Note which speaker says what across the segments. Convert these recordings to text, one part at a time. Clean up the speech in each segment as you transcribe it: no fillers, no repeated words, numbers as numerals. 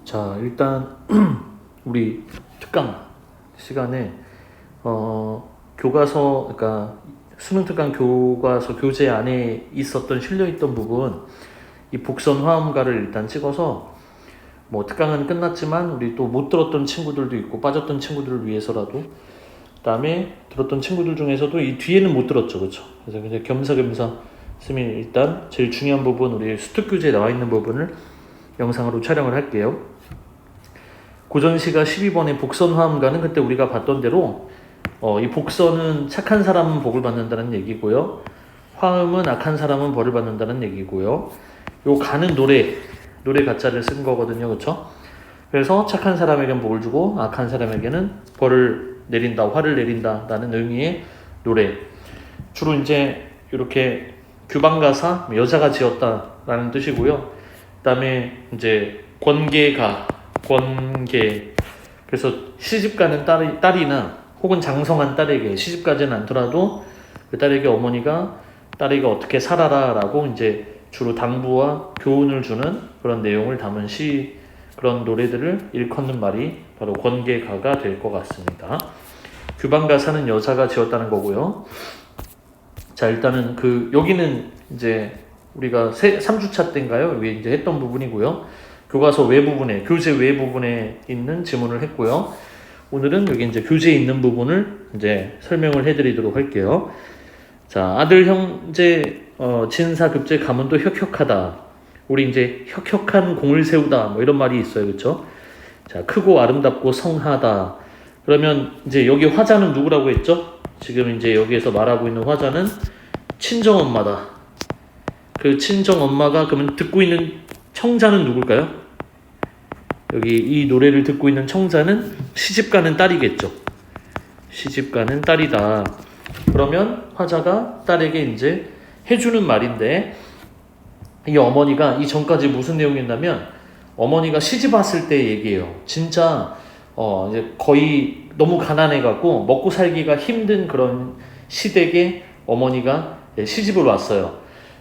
Speaker 1: 자, 일단 우리 특강 시간에 교과서, 그러니까 수능 특강 교과서 교재 안에 있었던 실려있던 부분, 이 복선 화음가를 일단 찍어서 뭐 특강은 끝났지만 우리 또 못 들었던 친구들도 있고 빠졌던 친구들을 위해서라도, 그다음에 들었던 친구들 중에서도 이 뒤에는 못 들었죠, 그렇죠? 그래서 이제 겸사겸사 쌤이 일단 제일 중요한 부분, 우리 수특 교재에 나와 있는 부분을 영상으로 촬영을 할게요. 고전시가 12번의 복선 화음가는 그때 우리가 봤던 대로 이 복선은 착한 사람은 복을 받는다는 얘기고요, 화음은 악한 사람은 벌을 받는다는 얘기고요, 요 가는 노래 가짜를 쓴 거거든요, 그렇죠? 그래서 착한 사람에게는 복을 주고 악한 사람에게는 벌을 내린다, 화를 내린다라는 의미의 노래. 주로 이제 이렇게 규방가사, 여자가 지었다라는 뜻이고요. 그다음에 이제 권계가, 그래서 시집가는 딸이나 혹은 장성한 딸에게, 시집가지는 않더라도 그 딸에게 어머니가 딸에게 어떻게 살아라라고 이제 주로 당부와 교훈을 주는 그런 내용을 담은 그런 노래들을 일컫는 말이 바로 권계가가 될 것 같습니다. 규방가사는 여자가 지었다는 거고요. 자, 일단은 여기는 이제 우리가 3주차 때인가요? 위에 이제 했던 부분이고요. 교과서 외부분에, 교재 외부분에 있는 지문을 했고요. 오늘은 여기 이제 교재에 있는 부분을 이제 설명을 해드리도록 할게요. 자, 아들 형제 진사급제 가문도 혁혁하다. 우리 이제 혁혁한 공을 세우다, 뭐 이런 말이 있어요, 그렇죠? 자, 크고 아름답고 성하다. 그러면 이제 여기 화자는 누구라고 했죠? 지금 이제 여기에서 말하고 있는 화자는 친정엄마다. 그 친정엄마가 그러면 듣고 있는 청자는 누굴까요? 여기 이 노래를 듣고 있는 청자는 시집가는 딸이겠죠. 시집가는 딸이다. 그러면 화자가 딸에게 이제 해주는 말인데, 이 어머니가 이전까지 무슨 내용이었냐면 어머니가 시집 왔을 때 얘기예요. 진짜 이제 거의 너무 가난해갖고 먹고 살기가 힘든 그런 시댁에 어머니가 시집을 왔어요.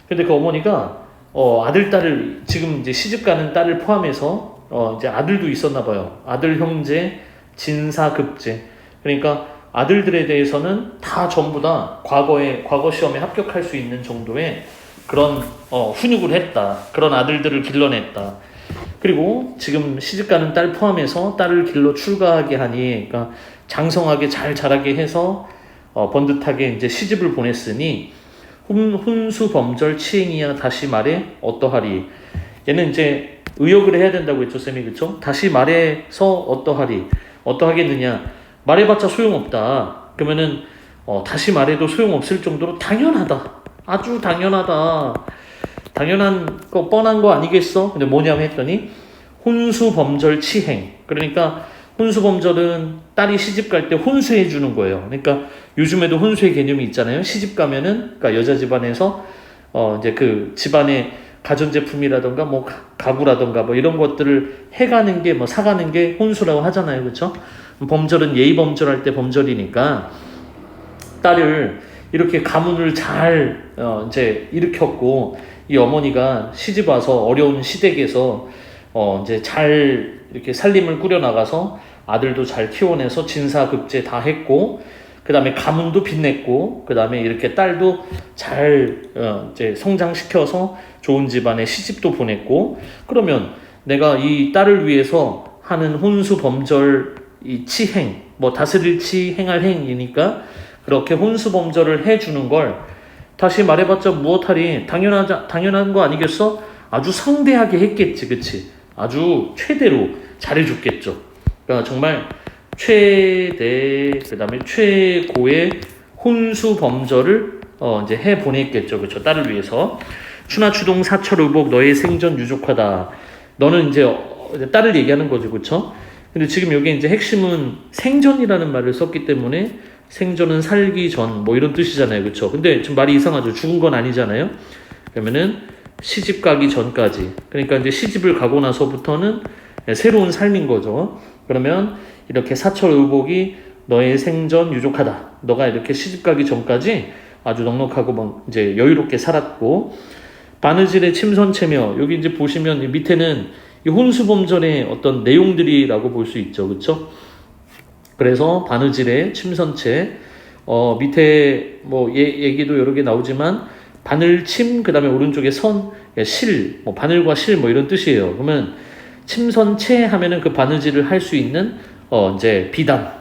Speaker 1: 근데 그 어머니가 아들, 딸을, 지금 이제 시집가는 딸을 포함해서 이제 아들도 있었나 봐요. 아들, 형제, 진사급제. 그러니까 아들들에 대해서는 다 전부 다 과거 시험에 합격할 수 있는 정도의 그런 훈육을 했다. 그런 아들들을 길러냈다. 그리고 지금 시집가는 딸 포함해서 딸을 길러 출가하게 하니, 그러니까 장성하게 잘 자라게 해서 번듯하게 이제 시집을 보냈으니 훈수범절 치행이야 다시 말해 어떠하리. 얘는 이제 의역을 해야 된다고 했죠, 쌤이, 그렇죠? 다시 말해서 어떠하리. 어떠하겠느냐. 말해봤자 소용없다. 그러면은 다시 말해도 소용없을 정도로 당연하다. 아주 당연하다. 당연한 거, 뻔한 거 아니겠어? 근데 뭐냐면 했더니 혼수범절 치행. 그러니까 혼수범절은 딸이 시집 갈 때 혼수해 주는 거예요. 그러니까 요즘에도 혼수의 개념이 있잖아요. 시집 가면은, 그러니까 여자 집안에서 이제 그 집안의 가전제품이라던가 뭐 가구라던가 뭐 이런 것들을 해가는 게, 뭐 사가는 게 혼수라고 하잖아요, 그렇죠? 범절은 예의 범절할 때 범절이니까 딸을 이렇게 가문을 잘 이제 일으켰고, 이 어머니가 시집 와서 어려운 시댁에서 이제 잘 이렇게 살림을 꾸려나가서 아들도 잘 키워내서 진사급제 다 했고, 그 다음에 가문도 빛냈고, 그 다음에 이렇게 딸도 잘 이제 성장시켜서 좋은 집안에 시집도 보냈고, 그러면 내가 이 딸을 위해서 하는 혼수범절 이 치행, 뭐 다스릴 치행할 행이니까 그렇게 혼수범절을 해주는 걸 다시 말해봤자 무엇하리. 당연한 거 아니겠어? 아주 성대하게 했겠지, 그치? 아주 최대로 잘해줬겠죠. 그러니까 정말 최대, 그 다음에 최고의 혼수범절을 이제 해보냈겠죠, 그쵸? 딸을 위해서. 추나추동 사철의복 너의 생전 유족하다. 너는 이제 딸을 얘기하는 거죠, 그쵸? 근데 지금 여기 이제 핵심은 생전이라는 말을 썼기 때문에 생전은 살기 전, 뭐 이런 뜻이잖아요, 그쵸? 근데 지금 말이 이상하죠. 죽은 건 아니잖아요. 그러면은 시집 가기 전까지, 그러니까 이제 시집을 가고 나서부터는 새로운 삶인 거죠. 그러면 이렇게 사철의복이 너의 생전 유족하다. 너가 이렇게 시집 가기 전까지 아주 넉넉하고 막 이제 여유롭게 살았고, 바느질의 침선체며, 여기 이제 보시면 밑에는 이 혼수범절의 어떤 내용들이라고 볼 수 있죠. 그렇죠? 그래서 바느질의 침선체, 밑에 뭐 얘기도 여러 개 나오지만 바늘침, 그 다음에 오른쪽에 선, 실, 뭐 바늘과 실 뭐 이런 뜻이에요. 그러면 침선체 하면은 그 바느질을 할 수 있는 이제 비단.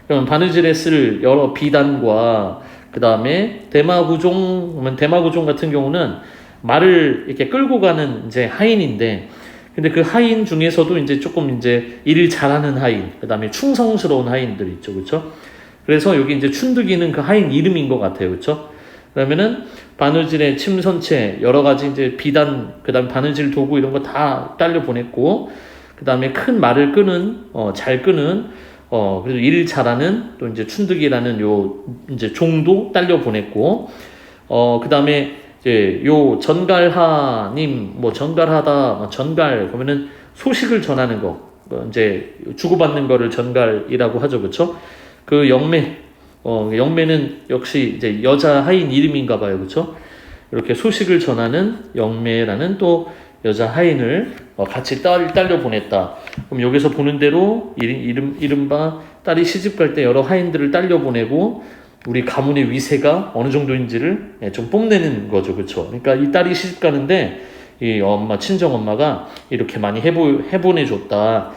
Speaker 1: 그러면 바느질에 쓸 여러 비단과 그 다음에 대마구종, 그러면 대마구종 같은 경우는 말을 이렇게 끌고 가는 이제 하인인데, 근데 그 하인 중에서도 이제 조금 이제 일을 잘하는 하인, 그 다음에 충성스러운 하인들 있죠, 그렇죠? 그래서 여기 이제 춘득이는 그 하인 이름인 것 같아요, 그렇죠? 그러면은 바느질의 침선체, 여러 가지 이제 비단, 그 다음 바느질 도구 이런 거 다 딸려 보냈고, 그 다음에 큰 말을 끄는, 잘 끄는, 그래도 일 잘하는 또 이제 춘득이라는 요 이제 종도 딸려 보냈고, 그 다음에 이제 요 전갈하님, 뭐 전갈하다, 뭐 전갈, 그러면은 소식을 전하는 거, 이제 주고받는 거를 전갈이라고 하죠, 그렇죠? 그 영매, 영매는 역시 이제 여자 하인 이름인가 봐요, 그렇죠? 이렇게 소식을 전하는 영매라는 또 여자 하인을 같이 딸려 보냈다. 그럼 여기서 보는 대로 이른바 딸이 시집 갈 때 여러 하인들을 딸려 보내고 우리 가문의 위세가 어느 정도인지를 좀 뽐내는 거죠, 그렇죠? 그러니까 이 딸이 시집 가는데 이 친정 엄마가 이렇게 많이 해보내줬다.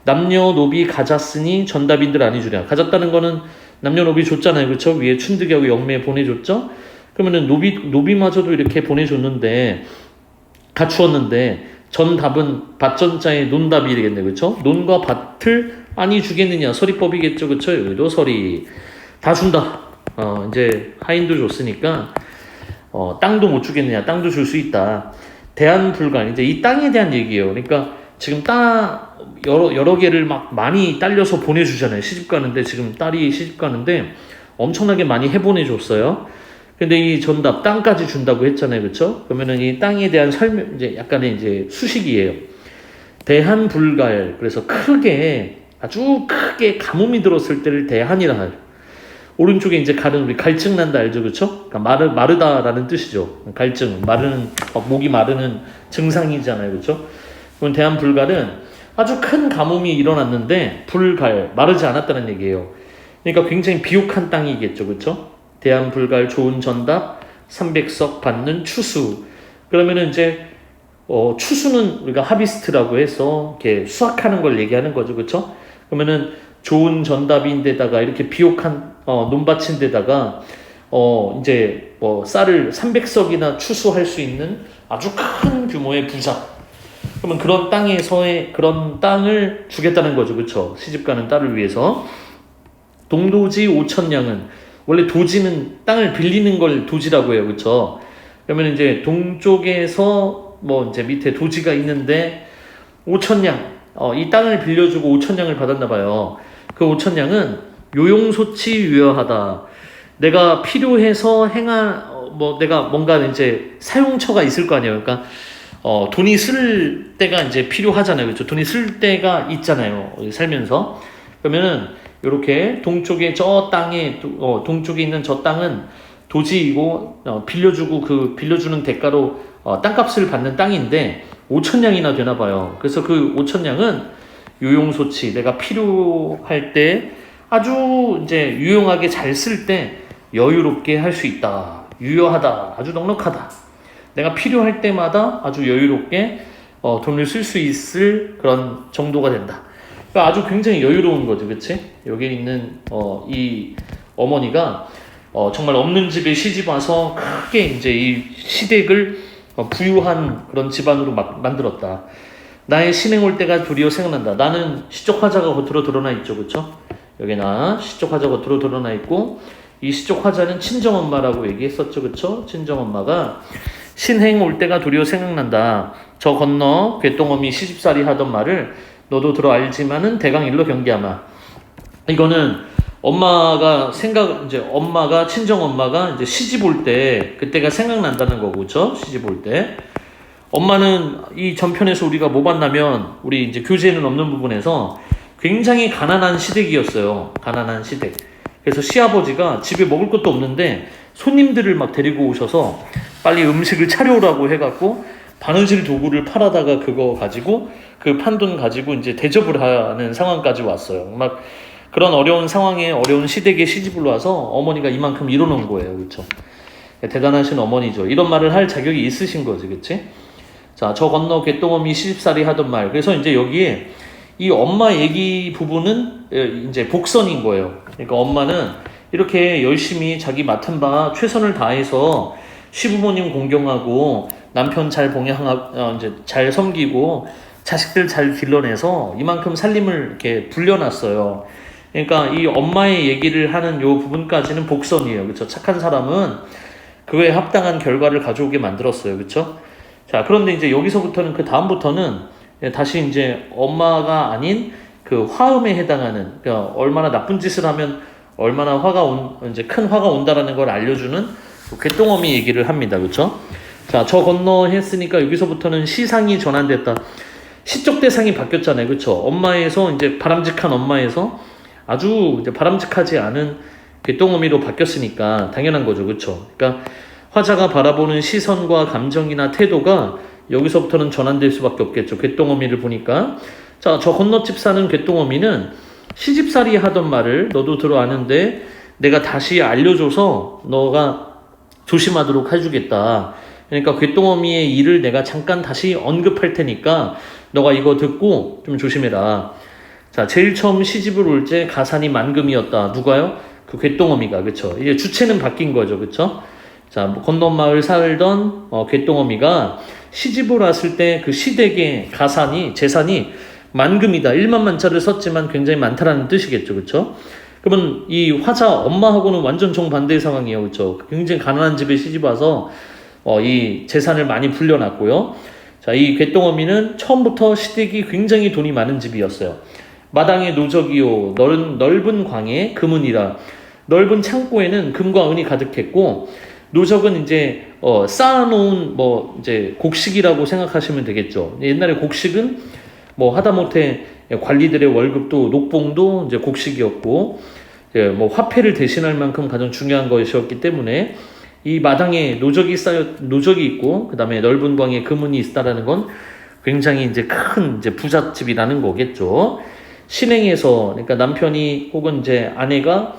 Speaker 1: 남녀노비 가졌으니 전답인들 아니주랴. 가졌다는 거는 남녀노비 줬잖아요, 그렇죠? 위에 춘득이하고 영매 보내줬죠. 그러면은 노비마저도 이렇게 보내줬는데 갖추었는데 전답은 밭전자의 논답이 되겠네, 그렇죠? 논과 밭을 아니 주겠느냐, 서리법이겠죠, 그렇죠? 여기도 서리 다 준다. 이제 하인도 줬으니까 땅도 못 주겠느냐, 땅도 줄 수 있다. 대안불간, 이제 이 땅에 대한 얘기예요. 그러니까 지금 땅 여러 개를 막 많이 딸려서 보내주잖아요. 시집 가는데, 지금 딸이 시집 가는데 엄청나게 많이 해보내줬어요. 근데 이 전답 땅까지 준다고 했잖아요, 그렇죠? 그러면은 이 땅에 대한 설명, 이제 약간의 이제 수식이에요. 대한불갈, 그래서 아주 크게 가뭄이 들었을 때를 대한이라 해요. 오른쪽에 이제 갈은 우리 갈증 난다 알죠, 그렇죠? 그러니까 마르다라는 뜻이죠. 갈증, 마르는, 목이 마르는 증상이잖아요, 그렇죠? 그럼 대한불갈은 아주 큰 가뭄이 일어났는데 불갈, 마르지 않았다는 얘기예요. 그러니까 굉장히 비옥한 땅이겠죠, 그렇죠? 대한불갈 좋은 전답 300석 받는 추수. 그러면은 이제 추수는 우리가 하비스트라고 해서 이렇게 수확하는 걸 얘기하는 거죠, 그렇죠? 그러면은 좋은 전답인데다가 이렇게 비옥한 논밭인데다가 이제 쌀을 300석이나 추수할 수 있는 아주 큰 규모의 부자. 그러면 그런 땅에서의 그런 땅을 주겠다는 거죠, 그렇죠? 시집가는 딸을 위해서. 동도지 5,000냥은 원래 도지는 땅을 빌리는 걸 도지라고 해요, 그렇죠? 그러면 이제 동쪽에서 뭐 이제 밑에 도지가 있는데 5,000냥, 이 땅을 빌려주고 5,000냥을 받았나 봐요. 그 5,000냥은 요용소치 유효하다. 내가 필요해서 내가 뭔가 이제 사용처가 있을 거 아니에요. 그러니까 돈이 쓸 때가 이제 필요하잖아요, 그렇죠? 돈이 쓸 때가 있잖아요, 살면서. 그러면은 이렇게 동쪽에 저 땅에 동쪽에 있는 저 땅은 도지이고 빌려주고 그 빌려주는 대가로 땅값을 받는 땅인데 5,000냥이나 되나 봐요. 그래서 그 5,000냥은 유용소치, 내가 필요할 때 아주 이제 유용하게 잘 쓸 때 여유롭게 할 수 있다. 유효하다. 아주 넉넉하다. 내가 필요할 때마다 아주 여유롭게 돈을 쓸 수 있을 그런 정도가 된다. 그러니까 아주 굉장히 여유로운 거죠, 그치? 여기 있는 이 어머니가 정말 없는 집에 시집 와서 크게 이제 이 시댁을 부유한 그런 집안으로 만들었다. 나의 신행 올 때가 도리어 생각난다. 나는 시적 화자가 겉으로 드러나 있죠, 그렇죠? 여기나 시적 화자가 겉으로 드러나 있고, 이 시적 화자는 친정 엄마라고 얘기했었죠, 그렇죠? 친정 엄마가 신행 올 때가 도리어 생각난다. 저 건너 괴똥어미 시집살이 하던 말을 너도 들어 알지만은 대강 일로 경계하마. 이거는 엄마가 친정 엄마가 이제 시집 올 때 그때가 생각난다는 거고, 그렇죠? 시집 올 때. 엄마는 이 전편에서 우리가 뭐 봤냐면, 우리 이제 교재에는 없는 부분에서 굉장히 가난한 시댁이었어요. 가난한 시댁. 그래서 시아버지가 집에 먹을 것도 없는데 손님들을 막 데리고 오셔서 빨리 음식을 차려오라고 해갖고 바느질 도구를 팔아다가 그거 가지고 그 판돈 가지고 이제 대접을 하는 상황까지 왔어요. 막 그런 어려운 상황에 어려운 시댁에 시집을 와서 어머니가 이만큼 이뤄놓은 거예요. 그렇죠? 대단하신 어머니죠. 이런 말을 할 자격이 있으신 거지, 그치? 자, 저 건너 개똥어미 시집살이 하던 말. 그래서 이제 여기에 이 엄마 얘기 부분은 이제 복선인 거예요. 그러니까 엄마는 이렇게 열심히 자기 맡은 바 최선을 다해서 시부모님 공경하고 남편 잘 봉양하고 이제 잘 섬기고 자식들 잘 길러내서 이만큼 살림을 이렇게 불려놨어요. 그러니까 이 엄마의 얘기를 하는 요 부분까지는 복선이에요. 그렇죠? 착한 사람은 그거에 합당한 결과를 가져오게 만들었어요. 그렇죠? 자, 그런데 이제 여기서부터는 그 다음부터는 다시 이제 엄마가 아닌 그 화음에 해당하는, 그러니까 얼마나 나쁜 짓을 하면 얼마나 이제 큰 화가 온다라는 걸 알려주는 곶동어미 얘기를 합니다. 그렇죠? 자, 저 건너 했으니까 여기서부터는 시상이 전환됐다. 시적 대상이 바뀌었잖아요. 그렇죠? 엄마에서 이제 바람직한 엄마에서 아주 이제 바람직하지 않은 곶동어미로 바뀌었으니까 당연한 거죠. 그렇죠? 그러니까 화자가 바라보는 시선과 감정이나 태도가 여기서부터는 전환될 수밖에 없겠죠. 곶동어미를 보니까. 자, 저 건너집 사는 곶동어미는 시집살이 하던 말을 너도 들어 아는데 내가 다시 알려줘서 너가 조심하도록 해주겠다. 그러니까 곶동어미의 일을 내가 잠깐 다시 언급할 테니까 너가 이거 듣고 좀 조심해라. 자, 제일 처음 시집을 올 때 가산이 만금이었다. 누가요? 그 곶동어미가. 그쵸? 이제 주체는 바뀐 거죠. 그쵸? 자, 건너마을 살던 곶동어미가 시집을 왔을 때 그 시댁의 재산이 만금이다. 1만 만짜를 썼지만 굉장히 많다라는 뜻이겠죠. 그쵸? 그러면 이 화자 엄마하고는 완전 정반대의 상황이에요. 그쵸? 굉장히 가난한 집에 시집 와서 이 재산을 많이 불려놨고요. 자, 이 곶동어미는 처음부터 시댁이 굉장히 돈이 많은 집이었어요. 마당에 노적이요 넓은 광에 금은이라. 넓은 창고에는 금과 은이 가득했고 노적은 이제 쌓아놓은 이제 곡식이라고 생각하시면 되겠죠. 옛날에 곡식은 하다못해 관리들의 월급도 녹봉도 이제 곡식이었고 화폐를 대신할 만큼 가장 중요한 것이었기 때문에 이 마당에 노적이 있고 그다음에 넓은 광에 금은이 있다라는 건 굉장히 이제 큰 이제 부잣집이라는 거겠죠. 신행에서 그러니까 남편이 혹은 이제 아내가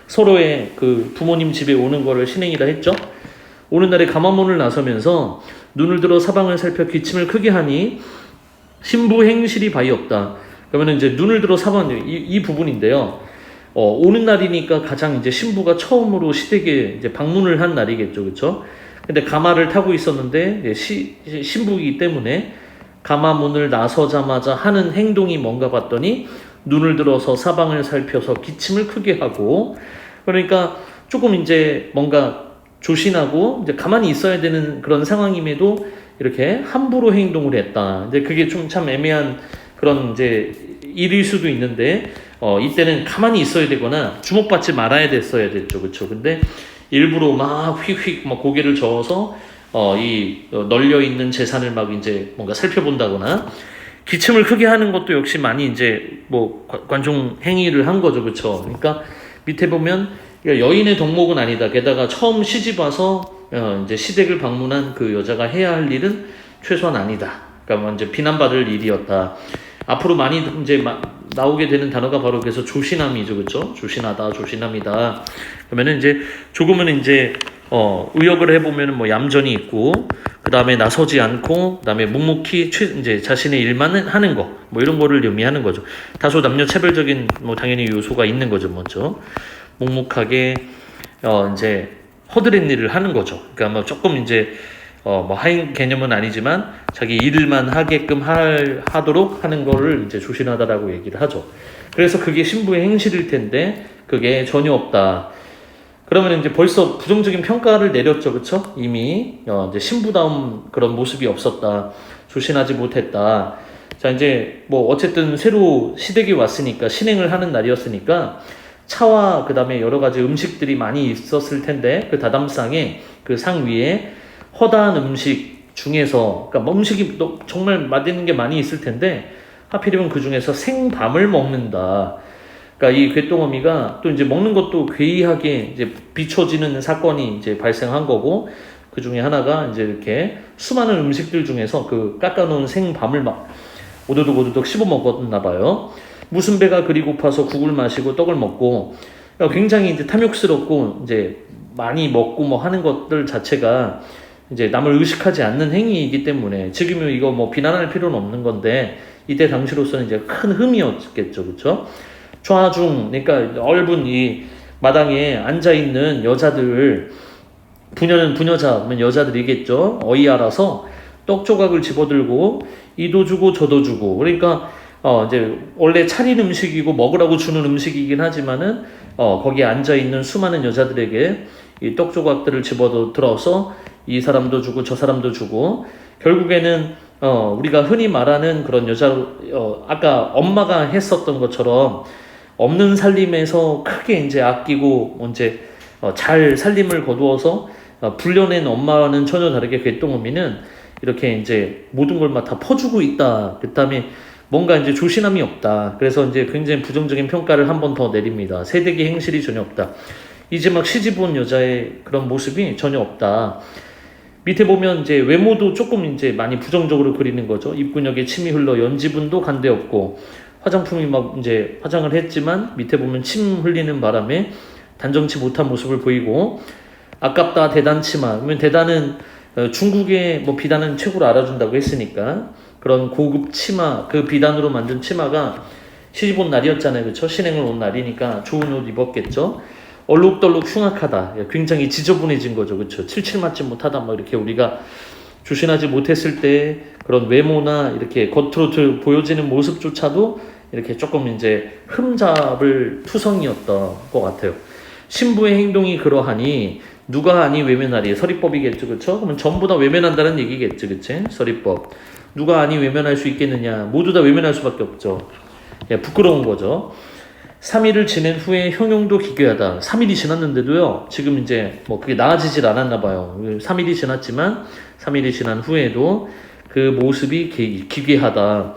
Speaker 1: 서로의 그 부모님 집에 오는 거를 신행이라 했죠. 오는 날에 가마문을 나서면서 눈을 들어 사방을 살펴 기침을 크게 하니 신부 행실이 바이 없다. 그러면 이제 눈을 들어 이 부분인데요. 오는 날이니까 가장 이제 신부가 처음으로 시댁에 이제 방문을 한 날이겠죠, 그렇죠? 근데 가마를 타고 있었는데 신부이기 때문에 가마문을 나서자마자 하는 행동이 뭔가 봤더니 눈을 들어서 사방을 살펴서 기침을 크게 하고 그러니까 조금 이제 뭔가 조신하고 이제 가만히 있어야 되는 그런 상황임에도 이렇게 함부로 행동을 했다. 이제 그게 좀 참 애매한 그런 이제 일일 수도 있는데 이때는 가만히 있어야 되거나 주목받지 말아야 됐어야 됐죠, 그렇죠? 근데 일부러 막 휙휙 막 고개를 저어서 널려 있는 재산을 막 이제 뭔가 살펴본다거나 기침을 크게 하는 것도 역시 많이 이제 관종 행위를 한 거죠, 그렇죠? 그러니까 밑에 보면 여인의 덕목은 아니다. 게다가 처음 시집 와서 이제 시댁을 방문한 그 여자가 해야 할 일은 최소한 아니다. 그러니까 이제 비난받을 일이었다. 앞으로 많이 이제 나오게 되는 단어가 바로 그래서 조신함이죠, 그렇죠? 조신하다, 조신함이다. 그러면은 이제 조금은 이제 의역을 해보면은 얌전히 있고, 그 다음에 나서지 않고, 그 다음에 묵묵히 이제 자신의 일만 하는 거, 이런 거를 의미하는 거죠. 다소 남녀 차별적인 당연히 요소가 있는 거죠, 먼저. 묵묵하게 이제 허드렛 일을 하는 거죠. 그러니까 조금 이제 하인 개념은 아니지만 자기 일만 하게끔 하도록 하는 거를 이제 조신하다라고 얘기를 하죠. 그래서 그게 신부의 행실일 텐데 그게 전혀 없다. 그러면 이제 벌써 부정적인 평가를 내렸죠, 그렇죠? 이미 이제 신부다운 그런 모습이 없었다, 조신하지 못했다. 자, 이제 어쨌든 새로 시댁이 왔으니까 신행을 하는 날이었으니까 차와 그 다음에 여러 가지 음식들이 많이 있었을 텐데 그 다담상에 그 상 위에 허다한 음식 중에서 그러니까 음식이 정말 맛있는 게 많이 있을 텐데 하필이면 그 중에서 생밤을 먹는다. 그러니까 이 곶동어미가 또 이제 먹는 것도 괴이하게 이제 비춰지는 사건이 이제 발생한 거고 그 중에 하나가 이제 이렇게 수많은 음식들 중에서 그 깎아놓은 생밤을 막 오도독 씹어 먹었나 봐요. 무슨 배가 그리 고파서 국을 마시고 떡을 먹고, 굉장히 이제 탐욕스럽고 이제 많이 먹고 뭐 하는 것들 자체가 이제 남을 의식하지 않는 행위이기 때문에 지금은 이거 뭐 비난할 필요는 없는 건데 이때 당시로서는 이제 큰 흠이었겠죠, 그렇죠? 좌중, 그러니까 넓은 이 마당에 앉아 있는 여자들, 부녀는 부녀자, 그러면 여자들이겠죠. 어이알아서 떡 조각을 집어들고 이도 주고 저도 주고, 그러니까 이제 원래 차린 음식이고 먹으라고 주는 음식이긴 하지만은 거기에 앉아 있는 수많은 여자들에게 이 떡 조각들을 집어들어서 이 사람도 주고 저 사람도 주고, 결국에는 우리가 흔히 말하는 그런 아까 엄마가 했었던 것처럼 없는 살림에서 크게 이제 아끼고 이제 잘 살림을 거두어서 불려낸 엄마와는 전혀 다르게 궤동어미는 이렇게 이제 모든 걸 막 다 퍼주고 있다. 그다음에 뭔가 이제 조신함이 없다. 그래서 이제 굉장히 부정적인 평가를 한 번 더 내립니다. 세대기 행실이 전혀 없다. 이제 막 시집 온 여자의 그런 모습이 전혀 없다. 밑에 보면 이제 외모도 조금 이제 많이 부정적으로 그리는 거죠. 입근역에 침이 흘러 연지분도 간데 없고, 화장품이 막 이제 화장을 했지만 밑에 보면 침 흘리는 바람에 단정치 못한 모습을 보이고, 아깝다 대단치마. 그러면 대단은 중국의 뭐 비단은 최고로 알아준다고 했으니까 그런 고급 치마, 그 비단으로 만든 치마가 시집 온 날이었잖아요, 그렇죠? 신행을 온 날이니까 좋은 옷 입었겠죠. 얼룩덜룩 흉악하다, 굉장히 지저분해진 거죠, 그렇죠? 칠칠 맞지 못하다, 뭐 이렇게 우리가 조신하지 못했을 때 그런 외모나 이렇게 겉으로 보여지는 모습조차도 이렇게 조금 이제 흠잡을 투성이었던 것 같아요. 신부의 행동이 그러하니 누가 아니 외면하리, 서리법이겠죠, 그렇죠? 그러면 전부 다 외면한다는 얘기겠죠, 그치? 서리법. 누가 아니 외면할 수 있겠느냐? 모두 다 외면할 수밖에 없죠. 예, 부끄러운 거죠. 3일을 지낸 후에 형용도 기괴하다. 3일이 지났는데도요, 지금 이제 뭐 그게 나아지질 않았나 봐요. 3일이 지났지만 3일이 지난 후에도 그 모습이 기괴하다.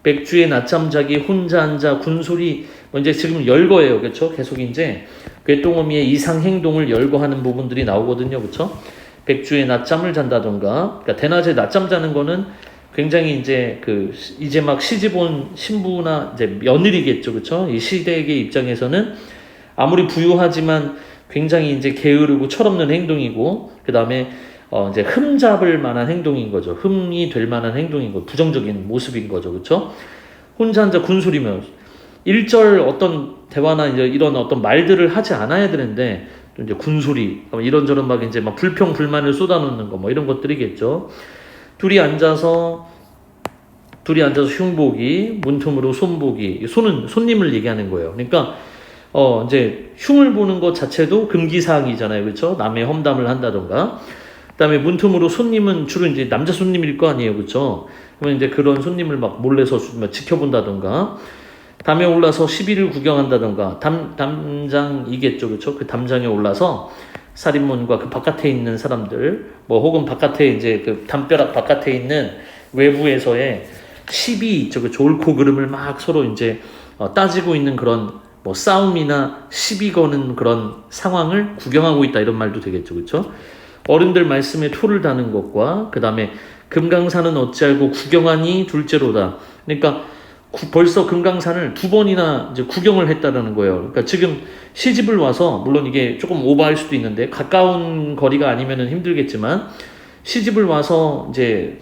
Speaker 1: 백주의 낮잠 자기 혼자 앉아 군소리, 이제 지금 열거예요, 그렇죠? 계속 이제 궤동어미의 이상 행동을 열거하는 부분들이 나오거든요, 그렇죠? 백주의 낮잠을 잔다던가, 그러니까 대낮에 낮잠 자는 거는 굉장히 이제 이제 막 시집 온 신부나 이제 며느리겠죠, 그렇죠? 이 시댁의 입장에서는 아무리 부유하지만 굉장히 이제 게으르고 철없는 행동이고, 그 다음에 이제 흠잡을 만한 행동인 거죠. 흠이 될 만한 행동인 거, 부정적인 모습인 거죠, 그렇죠? 혼자 앉아 군소리며 일절 어떤 대화나 이제 이런 어떤 말들을 하지 않아야 되는데 또 이제 군소리, 이런저런 막 이제 막 불평 불만을 쏟아놓는 거, 뭐 이런 것들이겠죠. 둘이 앉아서 흉보기, 문틈으로 손보기. 손은 손님을 얘기하는 거예요. 그러니까 이제 흉을 보는 것 자체도 금기사항이잖아요, 그렇죠? 남의 험담을 한다던가. 그다음에 문틈으로 손님은 주로 이제 남자 손님일 거 아니에요, 그렇죠? 그러면 이제 그런 손님을 막 몰래서 지켜본다던가. 담에 올라서 시비를 구경한다던가. 담장이겠죠, 그렇죠? 그 담장에 올라서 살인문과 그 바깥에 있는 사람들, 뭐 혹은 바깥에 이제 그 담벼락 바깥에 있는 외부에서의 시비 있죠, 그 옳고 그름을 막 서로 이제 따지고 있는 그런 뭐 싸움이나 시비 거는 그런 상황을 구경하고 있다, 이런 말도 되겠죠, 그렇죠? 어른들 말씀에 토를 다는 것과 그 다음에 금강산은 어찌알고 구경하니 둘째로다. 그러니까 벌써 금강산을 2번이나 이제 구경을 했다라는 거예요. 그러니까 지금 시집을 와서, 물론 이게 조금 오버할 수도 있는데 가까운 거리가 아니면은 힘들겠지만, 시집을 와서 이제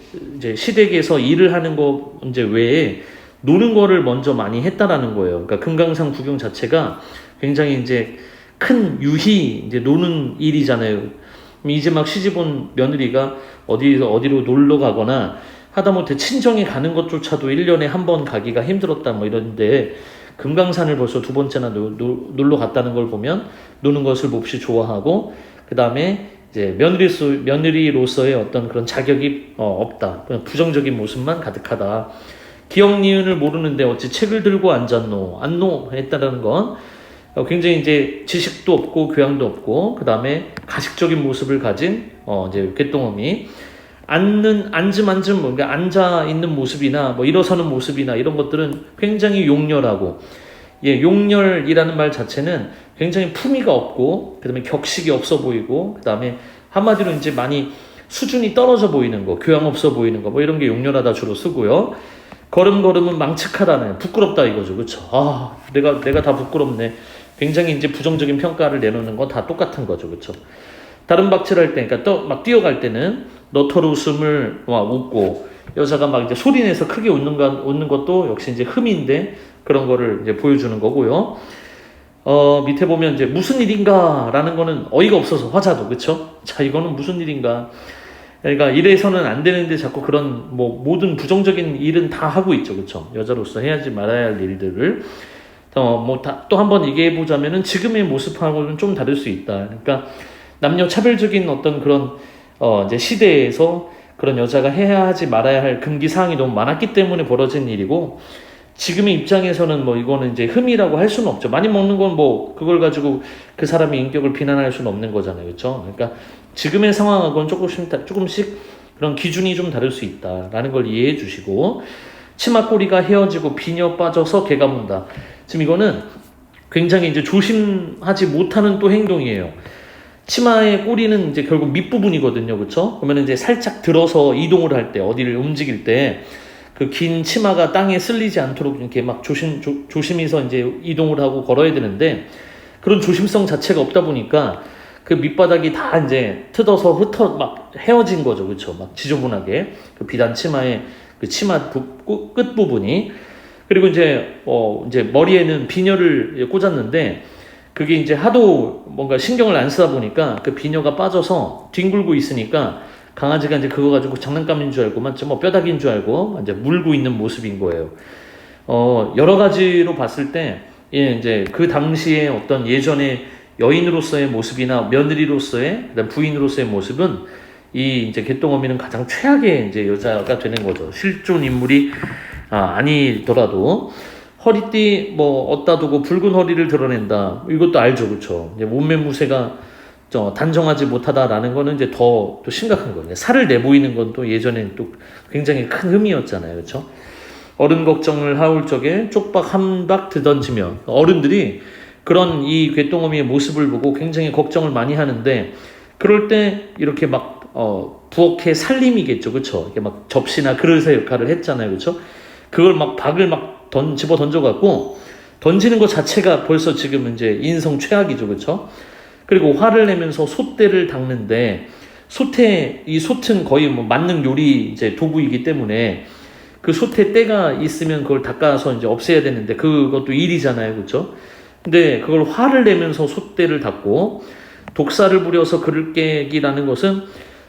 Speaker 1: 시댁에서 일을 하는 거 이제 외에 노는 거를 먼저 많이 했다라는 거예요. 그러니까 금강산 구경 자체가 굉장히 이제 큰 유희, 이제 노는 일이잖아요. 이제 막 시집 온 며느리가 어디로 놀러 가거나 하다못해 친정에 가는 것조차도 1년에 한 번 가기가 힘들었다, 뭐 이런데 금강산을 벌써 2번째나 놀러 갔다는 걸 보면 노는 것을 몹시 좋아하고, 그 다음에 이제 며느리로서의 어떤 그런 자격이 없다, 그냥 부정적인 모습만 가득하다. 기억 니은을 모르는데 어찌 책을 들고 앉았노, 안노 했다라는 건 굉장히 이제 지식도 없고 교양도 없고, 그 다음에 가식적인 모습을 가진 이제 궤동어미. 앉음, 그러니까 앉아 있는 모습이나 뭐 일어서는 모습이나 이런 것들은 굉장히 용렬하고, 용렬이라는 말 자체는 굉장히 품위가 없고, 그 다음에 격식이 없어 보이고, 그 다음에 한마디로 이제 많이 수준이 떨어져 보이는 거, 교양 없어 보이는 거, 뭐 이런 게 용렬하다 주로 쓰고요. 걸음걸음은 망측하다는, 부끄럽다 이거죠, 그렇죠? 아, 내가 다 부끄럽네. 굉장히 이제 부정적인 평가를 내놓는 건 다 똑같은 거죠, 그렇죠? 다른 박질할 때, 그러니까 또 막 뛰어갈 때는 너털 웃음을 막 웃고, 여자가 막 이제 소리내서 크게 웃는 것도 역시 이제 흠인데 그런 거를 이제 보여주는 거고요. 밑에 보면 이제 무슨 일인가라는 거는 어이가 없어서 화자도, 그렇죠? 자, 이거는 무슨 일인가? 그러니까 이래서는 안 되는데 자꾸 그런 뭐 모든 부정적인 일은 다 하고 있죠, 그렇죠? 여자로서 해야지 말아야 할 일들을 또 한번 얘기해 보자면은 지금의 모습하고는 좀 다를 수 있다. 그러니까 남녀 차별적인 어떤 그런 이제 시대에서 그런 여자가 해야 하지 말아야 할 금기 사항이 너무 많았기 때문에 벌어진 일이고, 지금의 입장에서는 뭐 이거는 이제 흠이라고 할 수는 없죠. 많이 먹는 건 뭐 그걸 가지고 그 사람의 인격을 비난할 수는 없는 거잖아요, 그렇죠? 그러니까 지금의 상황하고는 조금씩 그런 기준이 좀 다를 수 있다라는 걸 이해해 주시고, 치마 꼬리가 헤어지고 비녀 빠져서 개가 문다. 지금 이거는 굉장히 이제 조심하지 못하는 또 행동이에요. 치마의 꼬리는 이제 결국 밑부분이거든요, 그렇죠? 그러면 이제 살짝 들어서 이동을 할 때, 어디를 움직일 때 그 긴 치마가 땅에 쓸리지 않도록 이렇게 막 조심해서 이제 이동을 하고 걸어야 되는데, 그런 조심성 자체가 없다 보니까 그 밑바닥이 다 이제 뜯어서 막 헤어진 거죠, 그렇죠? 막 지저분하게 그 비단 치마의 그 치마 끝 부분이. 그리고 이제 머리에는 비녀를 꽂았는데, 그게 이제 하도 뭔가 신경을 안 쓰다 보니까 그 비녀가 빠져서 뒹굴고 있으니까 강아지가 이제 그거 가지고 장난감인 줄 알고, 맞죠? 뭐 뼈다귀인 줄 알고 이제 물고 있는 모습인 거예요. 여러 가지로 봤을 때, 예, 이제 그 당시에 어떤 예전의 여인으로서의 모습이나 며느리로서의, 그다음 부인으로서의 모습은 이 이제 개똥어미는 가장 최악의 이제 여자가 되는 거죠. 실존 인물이 아니더라도. 허리띠 뭐 어디다 두고 붉은 허리를 드러낸다. 이것도 알죠, 그렇죠? 이제 몸매 무새가 단정하지 못하다라는 거는 이제 더 또 심각한 거예요. 살을 내보이는 건 또 예전엔 또 굉장히 큰 흠이었잖아요, 그렇죠? 어른 걱정을 하올 적에 쪽박 한 박 드던지며, 어른들이 그런 이 괴똥어미의 모습을 보고 굉장히 걱정을 많이 하는데, 그럴 때 이렇게 막 부엌의 살림이겠죠, 그렇죠? 이렇게 막 접시나 그릇의 역할을 했잖아요, 그렇죠? 그걸 막 박을 막 집어 던져갖고, 던지는 것 자체가 벌써 지금 이제 인성 최악이죠, 그렇죠? 그리고 화를 내면서 솥대를 닦는데, 이 솥은 거의 뭐 만능 요리 이제 도구이기 때문에 그 솥에 때가 있으면 그걸 닦아서 이제 없애야 되는데 그것도 일이잖아요, 그렇죠? 근데 그걸 화를 내면서 솥대를 닦고, 독사를 부려서 그릇 깨기라는 것은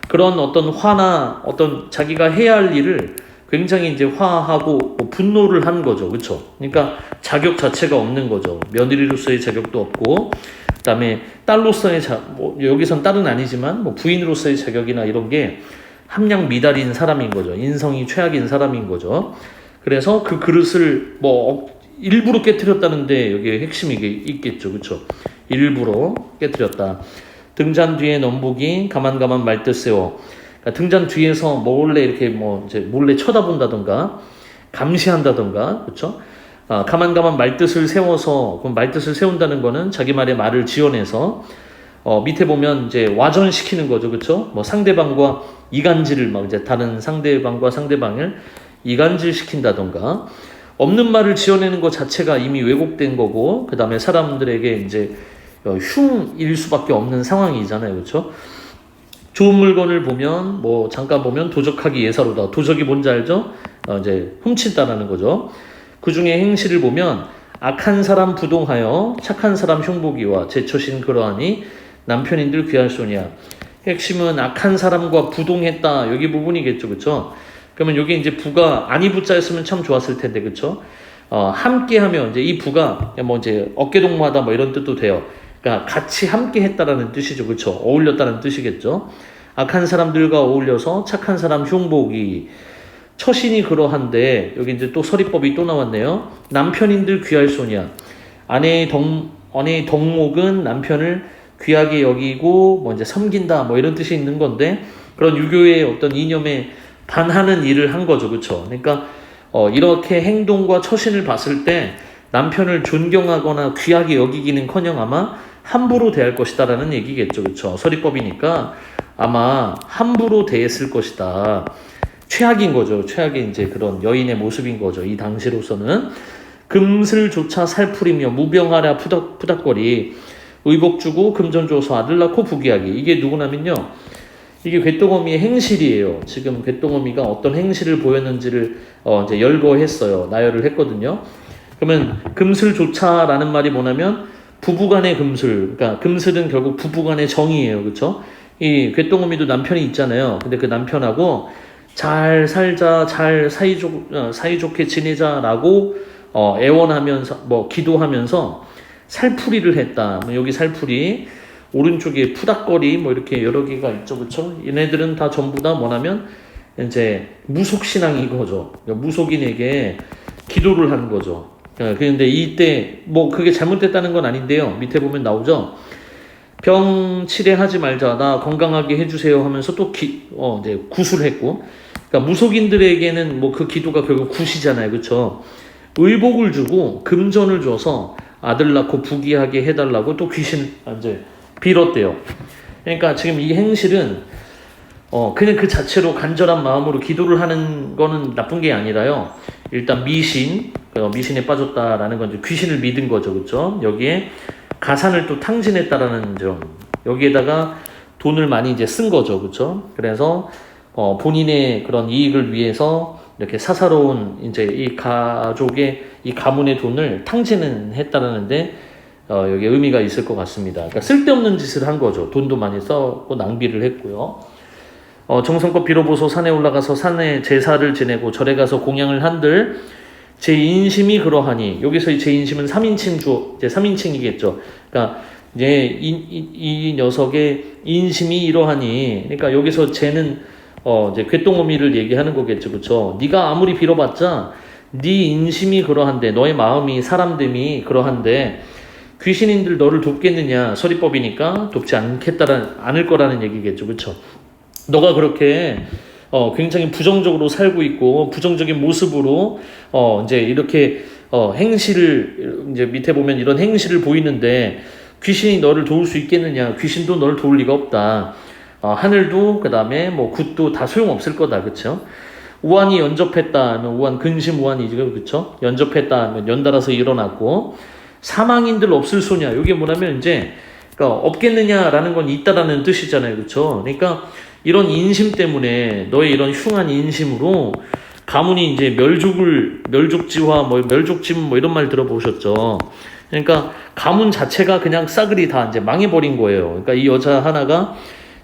Speaker 1: 그런 어떤 화나 어떤 자기가 해야 할 일을 굉장히 이제 화하고 뭐 분노를 한 거죠, 그렇죠? 그러니까 자격 자체가 없는 거죠. 며느리로서의 자격도 없고, 그다음에 딸로서의 뭐 여기선 딸은 아니지만 뭐 부인으로서의 자격이나 이런 게 함량 미달인 사람인 거죠. 인성이 최악인 사람인 거죠. 그래서 그 그릇을 뭐 일부러 깨트렸다는데 여기에 핵심이 있겠죠, 그렇죠? 일부러 깨트렸다. 등잔 뒤에 넘보기 가만가만 말뜻 세워. 그러니까 등잔 뒤에서 몰래 이렇게 뭐 이제 몰래 쳐다본다던가 감시한다던가, 그렇죠? 가만가만 말뜻을 세워서, 그럼 말뜻을 세운다는 거는 자기 말에 말을 지어내서 밑에 보면 이제 와전시키는 거죠, 그렇죠? 뭐 상대방과 이간질을 막 이제 다른 상대방과 상대방을 이간질 시킨다던가, 없는 말을 지어내는 것 자체가 이미 왜곡된 거고, 그 다음에 사람들에게 이제 흉일 수밖에 없는 상황이잖아요, 그렇죠? 좋은 물건을 보면 뭐 잠깐 보면 도적하기 예사로다. 도적이 뭔지 알죠? 이제 훔친다라는 거죠. 그 중에 행실을 보면 악한 사람 부동하여 착한 사람 흉보기와 제처신 그러하니 남편인들 귀할소니야. 핵심은 악한 사람과 부동했다, 여기 부분이겠죠, 그렇죠? 그러면 여기 이제 부가 아니 부자였으면 참 좋았을 텐데, 그렇죠? 함께하면 이제 이 부가 뭐 이제 어깨동무하다 뭐 이런 뜻도 돼요. 그러니까 같이 함께했다라는 뜻이죠, 그렇죠? 어울렸다는 뜻이겠죠. 악한 사람들과 어울려서 착한 사람 흉보기. 처신이 그러한데, 여기 이제 또 서리법이 또 나왔네요. 남편인들 귀할소냐. 아내의 덕목은 남편을 귀하게 여기고 뭐 이제 섬긴다 뭐 이런 뜻이 있는 건데, 그런 유교의 어떤 이념에 반하는 일을 한 거죠, 그렇죠? 그러니까 이렇게 행동과 처신을 봤을 때 남편을 존경하거나 귀하게 여기기는커녕 아마 함부로 대할 것이다라는 얘기겠죠, 그렇죠? 서리법이니까 아마 함부로 대했을 것이다. 최악인 거죠. 최악의 이제 그런 여인의 모습인 거죠. 이 당시로서는 금슬조차 살풀이며 무병하랴 푸닥거리 의복 주고 금전 줘서 아들 낳고 부귀하기. 이게 누구냐면요. 이게 괴똥어미의 행실이에요. 지금 괴똥어미가 어떤 행실을 보였는지를 이제 열거했어요. 나열을 했거든요. 그러면 금슬조차라는 말이 뭐냐면 부부간의 금슬. 그러니까 금슬은 결국 부부간의 정이에요. 그렇죠? 이 괴똥어미도 남편이 있잖아요. 근데 그 남편하고 잘 살자, 잘 사이좋게 지내자라고 애원하면서 뭐 기도하면서 살풀이를 했다. 뭐 여기 살풀이, 오른쪽에 푸닥거리 뭐 이렇게 여러 개가 있죠, 그렇죠? 얘네들은 다 전부 다 뭐냐면 이제 무속신앙인 거죠. 무속인에게 기도를 한 거죠. 그런데 이때 뭐 그게 잘못됐다는 건 아닌데요. 밑에 보면 나오죠. 병 치레하지 말자, 나 건강하게 해주세요 하면서 또 이제 구술했고, 그러니까 무속인들에게는 뭐 그 기도가 결국 굿이잖아요, 그렇죠? 의복을 주고 금전을 줘서 아들 낳고 부귀하게 해달라고 또 귀신 이제 빌었대요. 그러니까 지금 이 행실은 그냥 그 자체로 간절한 마음으로 기도를 하는 거는 나쁜 게 아니라요. 일단 미신에 빠졌다라는 건 이제 귀신을 믿은 거죠, 그렇죠? 여기에 가산을 또 탕진했다라는 점, 여기에다가 돈을 많이 이제 쓴 거죠, 그렇죠? 그래서 본인의 그런 이익을 위해서 이렇게 사사로운 이제 이 가족의 이 가문의 돈을 탕진은 했다라는데 여기 의미가 있을 것 같습니다. 그러니까 쓸데없는 짓을 한 거죠. 돈도 많이 썼고 낭비를 했고요. 정성껏 빌어보소 산에 올라가서 산에 제사를 지내고 절에 가서 공양을 한들 제 인심이 그러하니, 여기서 제 인심은 이제 3인칭이겠죠. 그러니까 이제 이 녀석의 인심이 이러하니, 그러니까 여기서 쟤는 이제 괴똥어미를 얘기하는 거겠죠, 그렇죠? 네가 아무리 빌어봤자 네 인심이 그러한데, 너의 마음이 사람됨이 그러한데 귀신인들 너를 돕겠느냐? 서리법이니까 돕지 않을 거라는 얘기겠죠, 그렇죠? 너가 그렇게 굉장히 부정적으로 살고 있고 부정적인 모습으로 이제 이렇게 행실을, 이제 밑에 보면 이런 행실을 보이는데 귀신이 너를 도울 수 있겠느냐? 귀신도 너를 도울 리가 없다. 하늘도 그 다음에 뭐 굿도 다 소용없을 거다, 그렇죠? 우환이 연접했다 하면 우환 근심 우환이죠, 그렇죠? 연접했다 하면 연달아서 일어났고, 사망인들 없을 소냐, 이게 뭐냐면 이제 그러니까 없겠느냐라는 건 있다라는 뜻이잖아요, 그렇죠? 그러니까 이런 인심 때문에, 너의 이런 흉한 인심으로 가문이 이제 멸족지화 뭐 멸족짐 뭐 이런 말 들어보셨죠? 그러니까 가문 자체가 그냥 싸그리 다 이제 망해버린 거예요. 그러니까 이 여자 하나가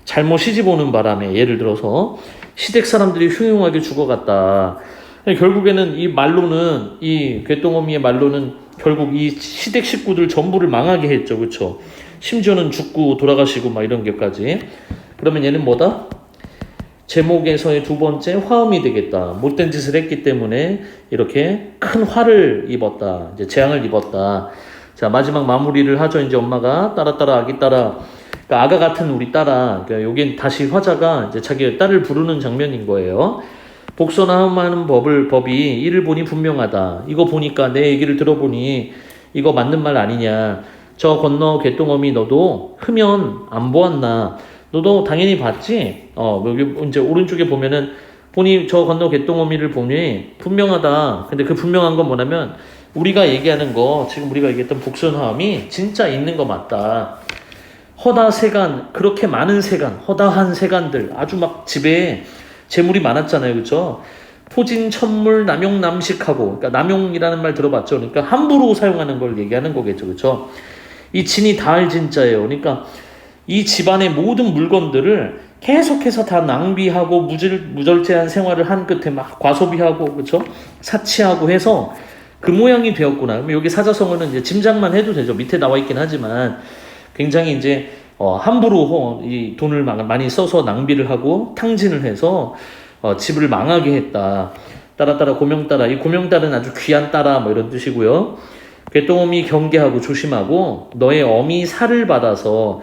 Speaker 1: 잘못 시집 오는 바람에, 예를 들어서 시댁 사람들이 흉흉하게 죽어갔다. 결국에는 이 말로는, 이 괴똥어미의 말로는 결국 이 시댁 식구들 전부를 망하게 했죠, 그렇죠? 심지어는 죽고 돌아가시고 막 이런 게까지. 그러면 얘는 뭐다? 제목에서의 두 번째, 화음이 되겠다. 못된 짓을 했기 때문에 이렇게 큰 화를 입었다. 이제 재앙을 입었다. 자, 마지막 마무리를 하죠. 이제 엄마가 따라 아기 따라, 그러니까 아가 같은 우리 딸아. 그러니까 여긴 다시 화자가 이제 자기 딸을 부르는 장면인 거예요. 복선하는 법이 이를 보니 분명하다. 이거 보니까, 내 얘기를 들어보니 이거 맞는 말 아니냐. 저 건너 괴똥어미 너도 흡연 안 보았나? 너도 당연히 봤지? 여기 이제 오른쪽에 보면은 보니 저 건너 괴똥어미를 보니 분명하다. 근데 그 분명한 건 뭐냐면 우리가 얘기하는 거, 지금 우리가 얘기했던 복선화음이 진짜 있는 거 맞다. 허다세간, 그렇게 많은 세간, 허다한 세간들, 아주 막 집에 재물이 많았잖아요, 그렇죠? 포진, 천물, 남용, 남식하고, 그러니까 남용이라는 말 들어봤죠? 그러니까 함부로 사용하는 걸 얘기하는 거겠죠, 그렇죠? 이 진이 다할 진짜예요. 그러니까 이 집안의 모든 물건들을 계속해서 다 낭비하고 무절제한 생활을 한 끝에 막 과소비하고, 그렇죠? 사치하고 해서 그 모양이 되었구나. 그럼 여기 사자성어는 이제 짐작만 해도 되죠. 밑에 나와 있긴 하지만 굉장히 이제 함부로 이 돈을 많이 써서 낭비를 하고 탕진을 해서 집을 망하게 했다. 따라 고명따라, 이 고명따라는 아주 귀한 따라 뭐 이런 뜻이고요. 괴똥어미 경계하고 조심하고 너의 어미 살을 받아서,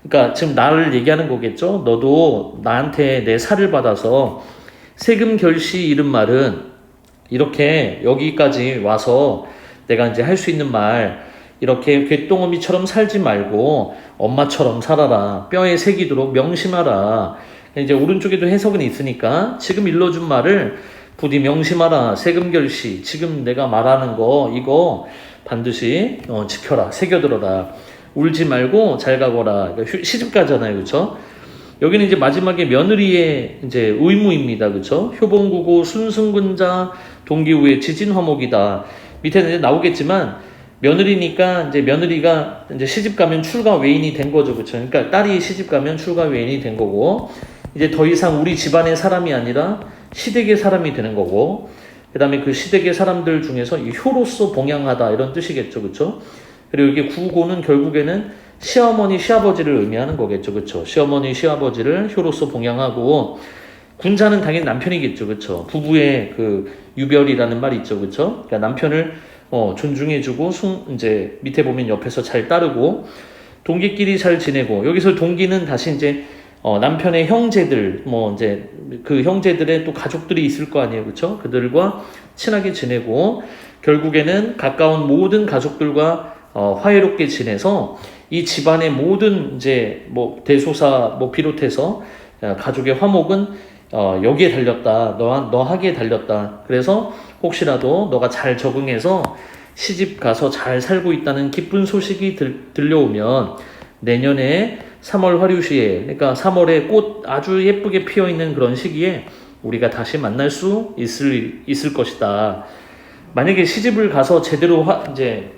Speaker 1: 그러니까 지금 나를 얘기하는 거겠죠. 너도 나한테 내 살을 받아서 세금 결시 이른 말은 이렇게 여기까지 와서 내가 이제 할 수 있는 말, 이렇게 곶동어미처럼 살지 말고 엄마처럼 살아라. 뼈에 새기도록 명심하라. 이제 오른쪽에도 해석은 있으니까 지금 일러준 말을 부디 명심하라. 세금결시. 지금 내가 말하는 거 이거 반드시 지켜라. 새겨들어라. 울지 말고 잘 가거라. 그러니까 시집가잖아요, 그렇죠? 여기는 이제 마지막에 며느리의 이제 의무입니다, 그렇죠? 효봉구고 순승근자 동기후의 지진화목이다. 밑에는 이제 나오겠지만 며느리니까 이제 며느리가 이제 시집 가면 출가 외인이 된 거죠, 그렇죠? 그러니까 딸이 시집 가면 출가 외인이 된 거고 이제 더 이상 우리 집안의 사람이 아니라 시댁의 사람이 되는 거고 그다음에 그 시댁의 사람들 중에서 이 효로서 봉양하다 이런 뜻이겠죠, 그렇죠? 그리고 이게 구고는 결국에는 시어머니, 시아버지를 의미하는 거겠죠, 그렇죠? 시어머니, 시아버지를 효로서 봉양하고 군자는 당연히 남편이겠죠, 그렇죠? 부부의 그 유별이라는 말이 있죠, 그렇죠? 그러니까 남편을 존중해주고 이제 밑에 보면 옆에서 잘 따르고 동기끼리 잘 지내고 여기서 동기는 다시 이제 남편의 형제들 뭐 이제 그 형제들의 또 가족들이 있을 거 아니에요, 그렇죠? 그들과 친하게 지내고 결국에는 가까운 모든 가족들과 화해롭게 지내서 이 집안의 모든 이제 뭐 대소사 뭐 비롯해서 가족의 화목은 여기에 달렸다. 너하기에 달렸다. 그래서 혹시라도 너가 잘 적응해서 시집 가서 잘 살고 있다는 기쁜 소식이 들려오면 내년에 3월 화류시에 그러니까 3월에 꽃 아주 예쁘게 피어 있는 그런 시기에 우리가 다시 만날 수 있을 것이다. 만약에 시집을 가서 제대로 이제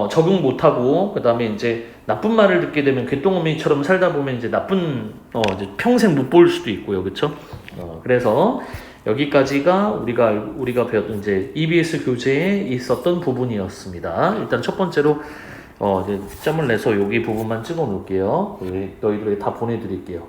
Speaker 1: 적응 못하고 그다음에 이제 나쁜 말을 듣게 되면 곶동어미처럼 살다 보면 이제 이제 평생 못 볼 수도 있고요, 그렇죠? 그래서 여기까지가 우리가 배웠던 이제 EBS 교재에 있었던 부분이었습니다. 일단 첫 번째로 이제 점을 내서 여기 부분만 찍어 놓을게요. 너희들에게 다 보내드릴게요.